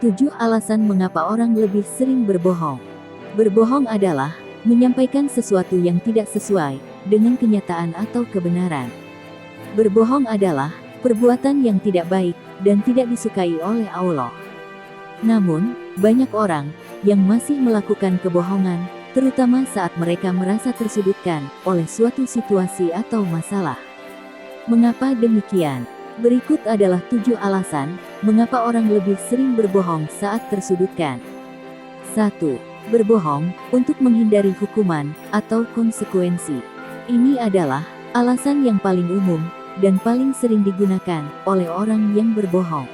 7 alasan mengapa orang lebih sering berbohong. Berbohong adalah menyampaikan sesuatu yang tidak sesuai dengan kenyataan atau kebenaran. Berbohong adalah perbuatan yang tidak baik dan tidak disukai oleh Allah. Namun, banyak orang yang masih melakukan kebohongan, terutama saat mereka merasa tersudutkan oleh suatu situasi atau masalah. Mengapa demikian? Berikut adalah 7 alasan mengapa orang lebih sering berbohong saat tersudutkan. 1. Berbohong untuk menghindari hukuman atau konsekuensi. Ini adalah alasan yang paling umum dan paling sering digunakan oleh orang yang berbohong.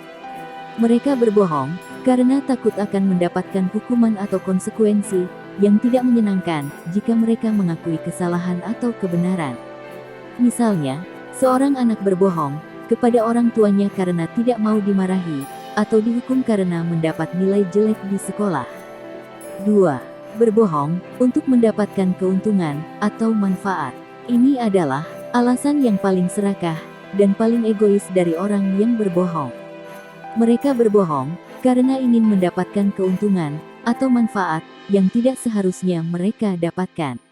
Mereka berbohong karena takut akan mendapatkan hukuman atau konsekuensi yang tidak menyenangkan jika mereka mengakui kesalahan atau kebenaran. Misalnya, seorang anak berbohong kepada orang tuanya karena tidak mau dimarahi atau dihukum karena mendapat nilai jelek di sekolah. 2. Berbohong untuk mendapatkan keuntungan atau manfaat. Ini adalah alasan yang paling serakah dan paling egois dari orang yang berbohong. Mereka berbohong karena ingin mendapatkan keuntungan atau manfaat yang tidak seharusnya mereka dapatkan.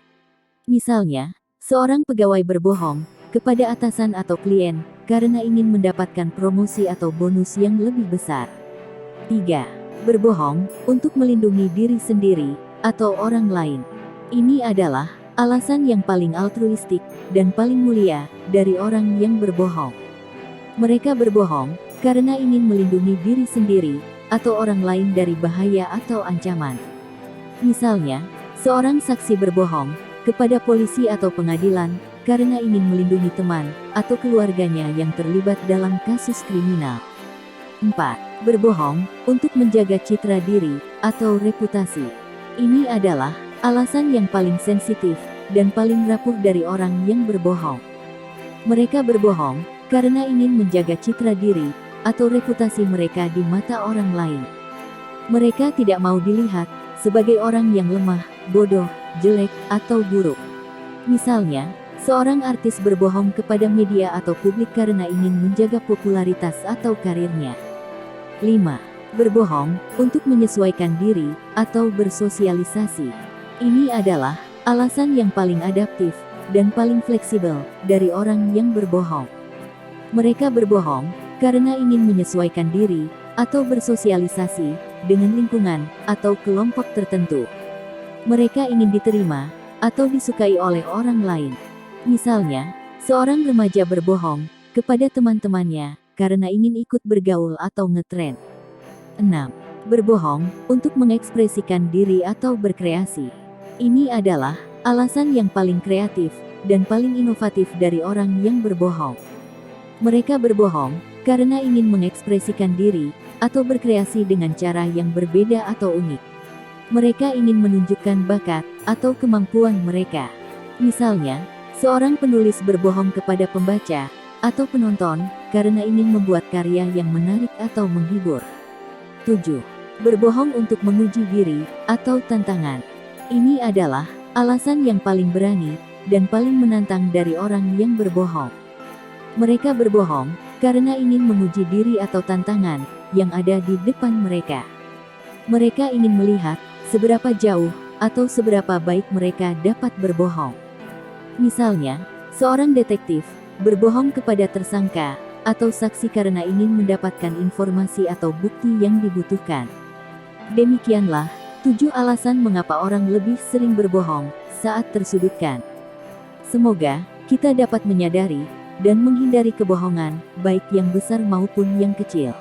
Misalnya, seorang pegawai berbohong kepada atasan atau klien karena ingin mendapatkan promosi atau bonus yang lebih besar. 3. Berbohong untuk melindungi diri sendiri atau orang lain. Ini adalah alasan yang paling altruistik dan paling mulia dari orang yang berbohong. Mereka berbohong karena ingin melindungi diri sendiri atau orang lain dari bahaya atau ancaman. Misalnya, seorang saksi berbohong kepada polisi atau pengadilan karena ingin melindungi teman atau keluarganya yang terlibat dalam kasus kriminal. 4. Berbohong untuk menjaga citra diri atau reputasi. Ini adalah alasan yang paling sensitif dan paling rapuh dari orang yang berbohong. Mereka berbohong karena ingin menjaga citra diri atau reputasi mereka di mata orang lain. Mereka tidak mau dilihat sebagai orang yang lemah, bodoh, jelek, atau buruk. Misalnya, seorang artis berbohong kepada media atau publik karena ingin menjaga popularitas atau karirnya. 5. Berbohong untuk menyesuaikan diri atau bersosialisasi. Ini adalah alasan yang paling adaptif dan paling fleksibel dari orang yang berbohong. Mereka berbohong karena ingin menyesuaikan diri atau bersosialisasi dengan lingkungan atau kelompok tertentu. Mereka ingin diterima atau disukai oleh orang lain. Misalnya, seorang remaja berbohong kepada teman-temannya karena ingin ikut bergaul atau ngetren. 6. Berbohong untuk mengekspresikan diri atau berkreasi. Ini adalah alasan yang paling kreatif dan paling inovatif dari orang yang berbohong. Mereka berbohong karena ingin mengekspresikan diri atau berkreasi dengan cara yang berbeda atau unik. Mereka ingin menunjukkan bakat atau kemampuan mereka. Misalnya, seorang penulis berbohong kepada pembaca atau penonton karena ingin membuat karya yang menarik atau menghibur. 7. Berbohong untuk menguji diri atau tantangan. Ini adalah alasan yang paling berani dan paling menantang dari orang yang berbohong. Mereka berbohong karena ingin menguji diri atau tantangan yang ada di depan mereka. Mereka ingin melihat seberapa jauh atau seberapa baik mereka dapat berbohong. Misalnya, seorang detektif berbohong kepada tersangka atau saksi karena ingin mendapatkan informasi atau bukti yang dibutuhkan. Demikianlah 7 alasan mengapa orang lebih sering berbohong saat tersudutkan. Semoga kita dapat menyadari dan menghindari kebohongan, baik yang besar maupun yang kecil.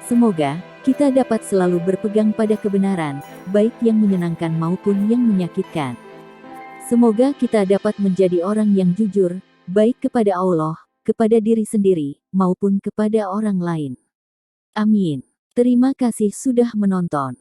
Semoga kita dapat selalu berpegang pada kebenaran, baik yang menyenangkan maupun yang menyakitkan. Semoga kita dapat menjadi orang yang jujur, baik kepada Allah, kepada diri sendiri, maupun kepada orang lain. Amin. Terima kasih sudah menonton.